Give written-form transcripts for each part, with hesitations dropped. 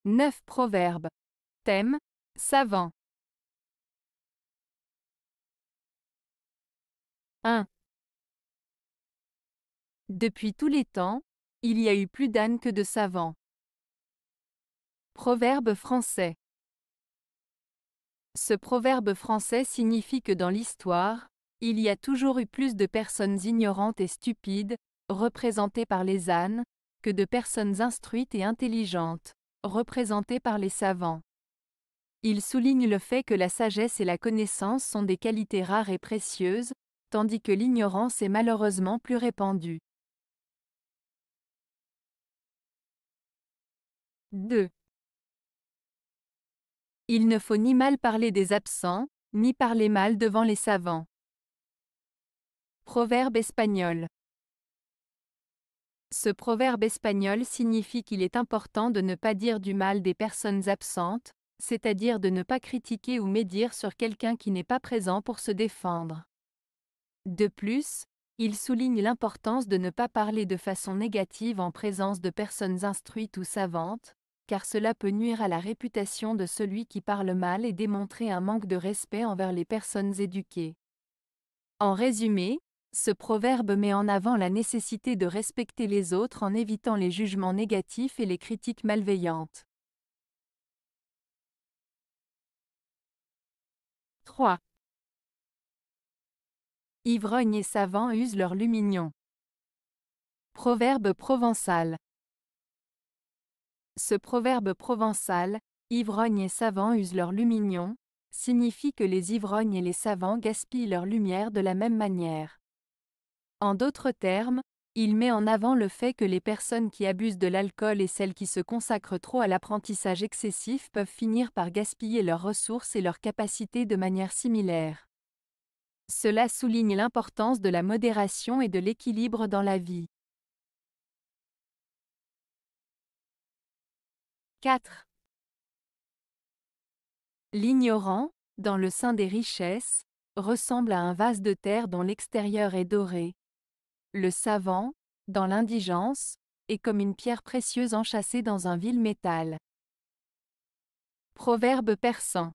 9 proverbes. Thème, savant. 1. Depuis tous les temps, il y a eu plus d'ânes que de savants. Proverbe français. Ce proverbe français signifie que dans l'histoire, il y a toujours eu plus de personnes ignorantes et stupides, représentées par les ânes, que de personnes instruites et intelligentes, représentées par les savants. Il souligne le fait que la sagesse et la connaissance sont des qualités rares et précieuses, tandis que l'ignorance est malheureusement plus répandue. 2. Il ne faut ni mal parler des absents, ni parler mal devant les savants. Proverbe espagnol. Ce proverbe espagnol signifie qu'il est important de ne pas dire du mal des personnes absentes, c'est-à-dire de ne pas critiquer ou médire sur quelqu'un qui n'est pas présent pour se défendre. De plus, il souligne l'importance de ne pas parler de façon négative en présence de personnes instruites ou savantes, car cela peut nuire à la réputation de celui qui parle mal et démontrer un manque de respect envers les personnes éduquées. En résumé, ce proverbe met en avant la nécessité de respecter les autres en évitant les jugements négatifs et les critiques malveillantes. 3. Ivrogne et savant usent leur lumignon. Proverbe provençal. Ce proverbe provençal, ivrogne et savant usent leur lumignon, signifie que les ivrognes et les savants gaspillent leur lumière de la même manière. En d'autres termes, il met en avant le fait que les personnes qui abusent de l'alcool et celles qui se consacrent trop à l'apprentissage excessif peuvent finir par gaspiller leurs ressources et leurs capacités de manière similaire. Cela souligne l'importance de la modération et de l'équilibre dans la vie. 4. L'ignorant, dans le sein des richesses, ressemble à un vase de terre dont l'extérieur est doré. Le savant, dans l'indigence, est comme une pierre précieuse enchâssée dans un vil métal. Proverbe persan.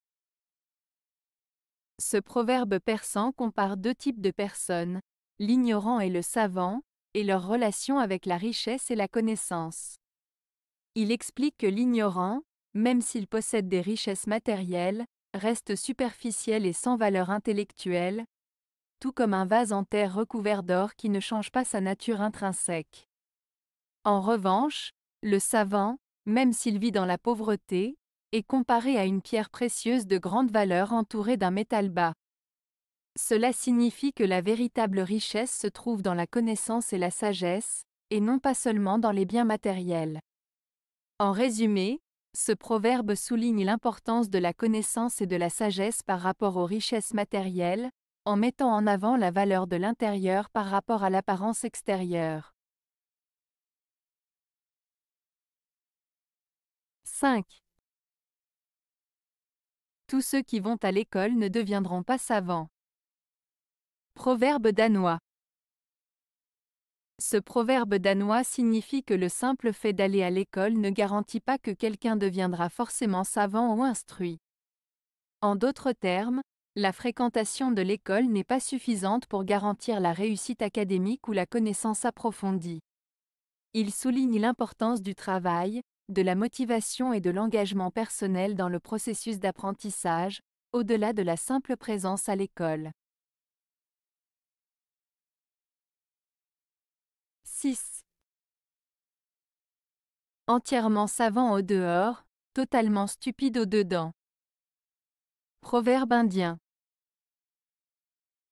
Ce proverbe persan compare deux types de personnes, l'ignorant et le savant, et leur relation avec la richesse et la connaissance. Il explique que l'ignorant, même s'il possède des richesses matérielles, reste superficiel et sans valeur intellectuelle, tout comme un vase en terre recouvert d'or qui ne change pas sa nature intrinsèque. En revanche, le savant, même s'il vit dans la pauvreté, est comparé à une pierre précieuse de grande valeur entourée d'un métal bas. Cela signifie que la véritable richesse se trouve dans la connaissance et la sagesse, et non pas seulement dans les biens matériels. En résumé, ce proverbe souligne l'importance de la connaissance et de la sagesse par rapport aux richesses matérielles, en mettant en avant la valeur de l'intérieur par rapport à l'apparence extérieure. 5. Tous ceux qui vont à l'école ne deviendront pas savants. Proverbe danois. Ce proverbe danois signifie que le simple fait d'aller à l'école ne garantit pas que quelqu'un deviendra forcément savant ou instruit. En d'autres termes, la fréquentation de l'école n'est pas suffisante pour garantir la réussite académique ou la connaissance approfondie. Il souligne l'importance du travail, de la motivation et de l'engagement personnel dans le processus d'apprentissage, au-delà de la simple présence à l'école. 6. Entièrement savant au dehors, totalement stupide au dedans. Proverbe indien.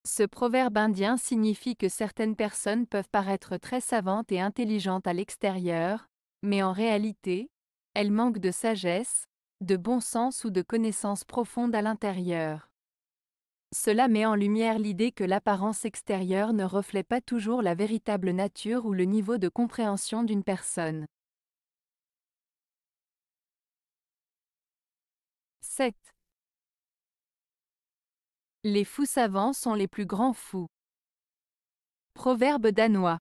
Ce proverbe indien signifie que certaines personnes peuvent paraître très savantes et intelligentes à l'extérieur, mais en réalité, elles manquent de sagesse, de bon sens ou de connaissances profondes à l'intérieur. Cela met en lumière l'idée que l'apparence extérieure ne reflète pas toujours la véritable nature ou le niveau de compréhension d'une personne. 7. Les fous savants sont les plus grands fous. Proverbe danois.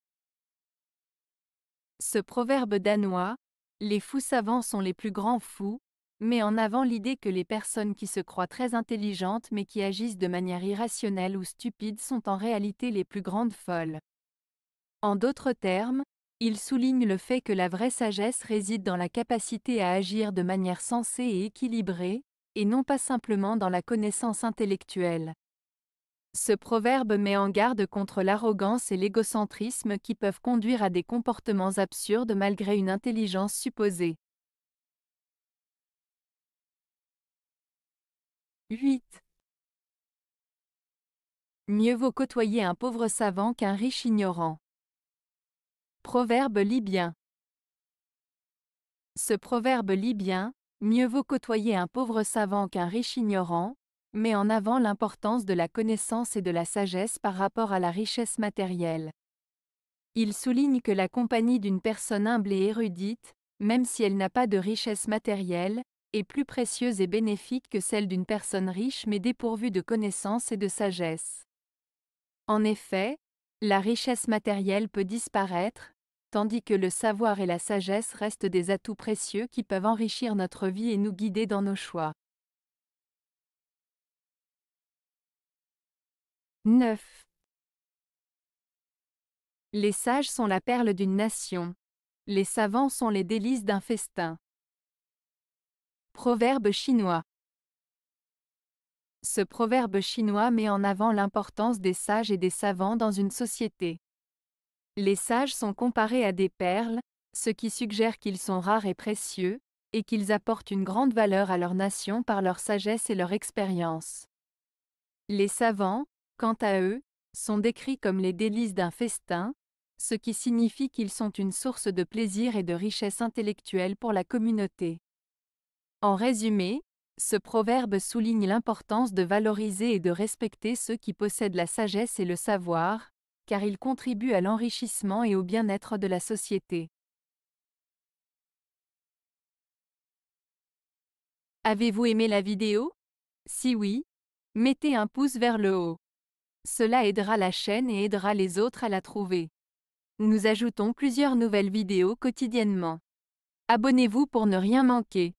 Ce proverbe danois, Les fous savants sont les plus grands fous, met en avant l'idée que les personnes qui se croient très intelligentes mais qui agissent de manière irrationnelle ou stupide sont en réalité les plus grandes folles. En d'autres termes, il souligne le fait que la vraie sagesse réside dans la capacité à agir de manière sensée et équilibrée, et non pas simplement dans la connaissance intellectuelle. Ce proverbe met en garde contre l'arrogance et l'égocentrisme qui peuvent conduire à des comportements absurdes malgré une intelligence supposée. 8. Mieux vaut côtoyer un pauvre savant qu'un riche ignorant. Proverbe libyen. Ce proverbe libyen, mieux vaut côtoyer un pauvre savant qu'un riche ignorant, met en avant l'importance de la connaissance et de la sagesse par rapport à la richesse matérielle. Il souligne que la compagnie d'une personne humble et érudite, même si elle n'a pas de richesse matérielle, est plus précieuse et bénéfique que celle d'une personne riche mais dépourvue de connaissance et de sagesse. En effet, la richesse matérielle peut disparaître, tandis que le savoir et la sagesse restent des atouts précieux qui peuvent enrichir notre vie et nous guider dans nos choix. 9. Les sages sont la perle d'une nation. Les savants sont les délices d'un festin. Proverbe chinois. Ce proverbe chinois met en avant l'importance des sages et des savants dans une société. Les sages sont comparés à des perles, ce qui suggère qu'ils sont rares et précieux, et qu'ils apportent une grande valeur à leur nation par leur sagesse et leur expérience. Les savants, quant à eux, sont décrits comme les délices d'un festin, ce qui signifie qu'ils sont une source de plaisir et de richesse intellectuelle pour la communauté. En résumé, ce proverbe souligne l'importance de valoriser et de respecter ceux qui possèdent la sagesse et le savoir, car ils contribuent à l'enrichissement et au bien-être de la société. Avez-vous aimé la vidéo? Si oui, mettez un pouce vers le haut. Cela aidera la chaîne et aidera les autres à la trouver. Nous ajoutons plusieurs nouvelles vidéos quotidiennement. Abonnez-vous pour ne rien manquer.